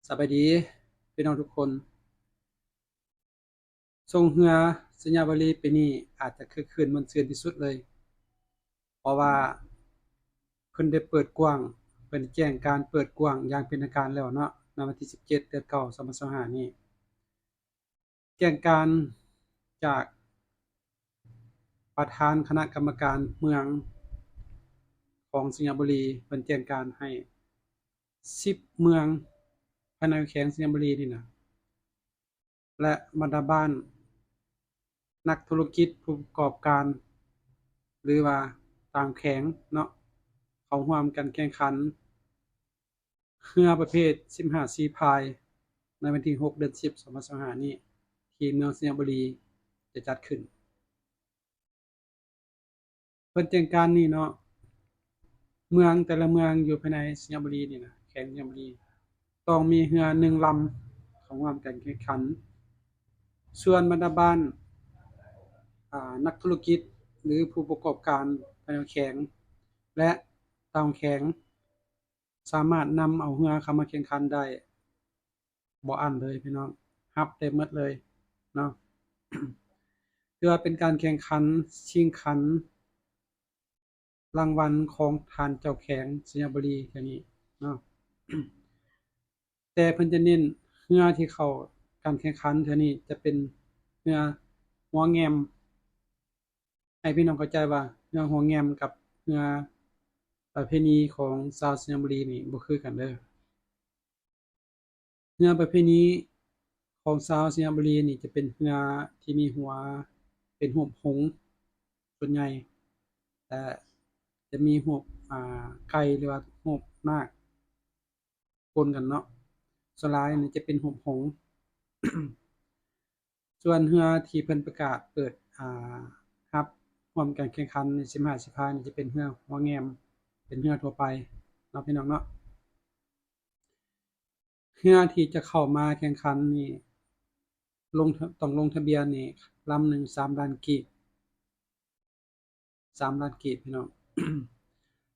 สบายดีพี่น้องทุกคนทรงเรือสัญญาบรีปีนี้อาจจะคึกคืนม่วนซื่นที่สุดเลยเพราะว่าเพิ่นได้เปิดกว้างเพิ่นแจ้งการเปิดกว้างอย่างเป็นทางการแล้วเนาะในวันที่17เดือนเก้า2025นี้แจ้งการจากประธานคณะกรรมการเมืองของสิงห์บุรีเพิ่นแจ้งการให้10เมืองภายในแขวงสิงห์บุรีนี่นะและบรรดาบ้านนักธุรกิจผู้ประกอบการหรือว่าต่างแขวงเนาะเขาร่วมกันแข่งขันเรือประเภท15สีพายในวันที่6เดือน10 2025นี้ที่เมืองสิงห์บุรีจะจัดขึ้นเพิ่นแจ้งการนี้เนาะเมืองแต่ละเมืองอยู่ภายในสิงห์บุรีนี่นะแขวงสิงห์บุรีต้องมีเรือ1ลำเข้าร่วมกันแข่งขันส่วนบรรดาบ้านนักธุรกิจหรือผู้ประกอบการภายในแขวงและต่างแขวงสามารถนำเอาเรือเข้ามาแข่งขันได้บ่อั้นเลยพี่น้องรับได้หมดเลยเนาะ ถือว่าเป็นการแข่งขันชิงขันรางวัลของทานเจ้าแขวงสิงห์บุรีเทื่อนี้เนาะ แต่เพิ่นจะเน้นเรือที่เข้าการแข่งขันเทื่อนี้จะเป็นเรือหัวแง่มให้พี่น้องเข้าใจว่าเรือหัวแง่มกับเรือประเพณีของชาวสิงห์บุรีนี่บ่คือกันเด้อเรือประเพณีของชาวสิงห์บุรีนี่จะเป็นเรือที่มีหัวเป็นรูปหงส์ส่วนใหญ่แต่จะมีรูปไก่หรือว่ารูปนาคปนกันเนาะส่วนหลายนี่จะเป็นรูปหงส์ ส่วนเรือที่เพิ่นประกาศเปิดรับร่วมการแข่งขันใน15สิพายนี่จะเป็นเรือหัวแง่มเป็นเรือทั่วไปเนาะพี่น้องเนาะเรือที่จะเข้ามาแข่งขันนี่ต้องลงทะเบียนนี่ลำหนึ่ง3ล้านกีบ3ล้านกีบพี่น้อง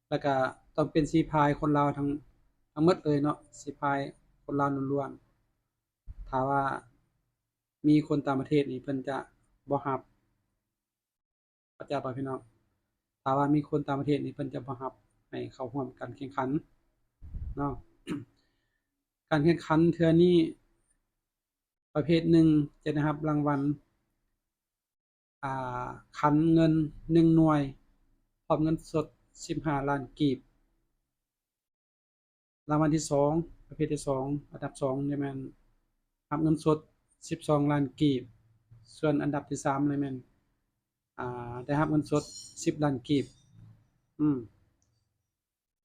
แล้วก็ต้องเป็นสีพายคนลาวทั้งหมดเลยเนาะสีพายคนลาวล้วนๆถ้าว่ามีคนต่างประเทศนี่เพิ่นจะบ่รับเข้าใจบ่พี่น้องถ้าว่ามีคนต่างประเทศนี่เพิ่นจะบ่รับให้เข้าร่วมการแข่งขันเนาะ การแข่งขันเทื่อนี้ประเภทหนึ่งจะได้รับรางวัลอ่ขันเงิน1หน่วยพร้อมเงินสด15ล้านกีบรางวัลที่2ประเภทที่2อันดับ2นี่แม่นรับเงินสด12ล้านกีบส่วนอันดับที่3นี่แม่นได้รับเงินสด10ล้านกีบอืม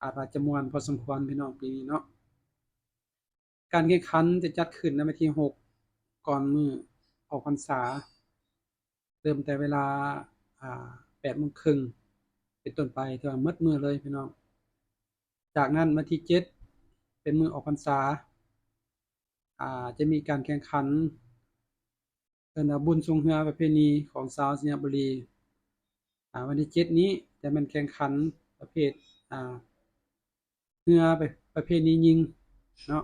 อาจว่าจะม่วนพอสมควรพี่น้องปีนี้เนาะการแข่งขันจะจัดขึ้นในวันที่6ก่อนมื้อออกพรรษาเริ่มแต่เวลา8:30นเป็นต้นไปถึงว่าหมดมื้อเลยพี่น้องจากนั้นวันที่7เป็นมื้อออกพรรษาจะมีการแข่งขันเอิ้นว่าบุญทรงเรือประเพณีของชาวสิงห์บุรีวันที่7นี้จะแม่นแข่งขันประเภทอ่าเรือประเพณียิงเนาะ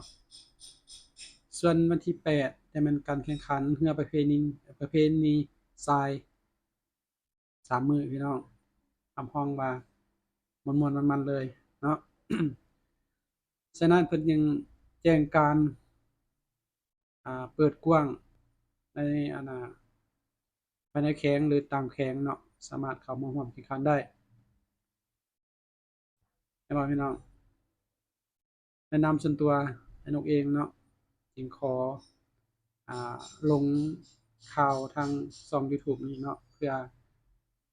ส่วนวันที่8จะแม่นการแข่งขันเรือประเพณีทราย3มื้อพี่น้องรับรองว่าม่วนๆมันๆเลยเนาะ ฉะนั้นเพิ่นจึงแจ้งการเปิดกว้างในอันน่ะภายในแขวงหรือต่างแขวงเนาะสามารถเข้ามาร่วมแข่งขันได้แม่นบ่พี่น้องแนะนำส่วนตัวให้นกเองเนาะจึงขออ่าลงข่าวทางช่องยูทูบนี้เนาะเพื่อ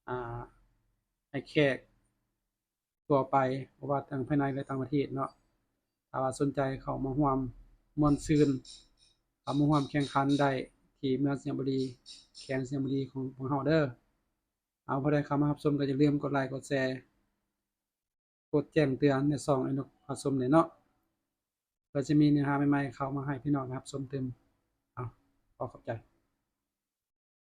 อ่าให้แขกทั่วไปบ่ว่าทั้งภายในและต่างประเทศเนาะถ้าว่าสนใจเข้ามาร่วมม่วนซื่นเข้ามาร่วมแข่งขันได้ที่เมืองสิงห์บุรีแขวงสิงห์บุรีของเราเด้อเอาผู้ใดเข้ามารับชมก็อย่าลืมกดไลค์กดแชร์กดแจ้งเตือนในช่องไอ้นกพาชมนี่เนาะเพื่อจะมีเนื้อหาใหม่ๆเข้ามาให้พี่น้องรับชมเต็มอ้าวขอขอบใจ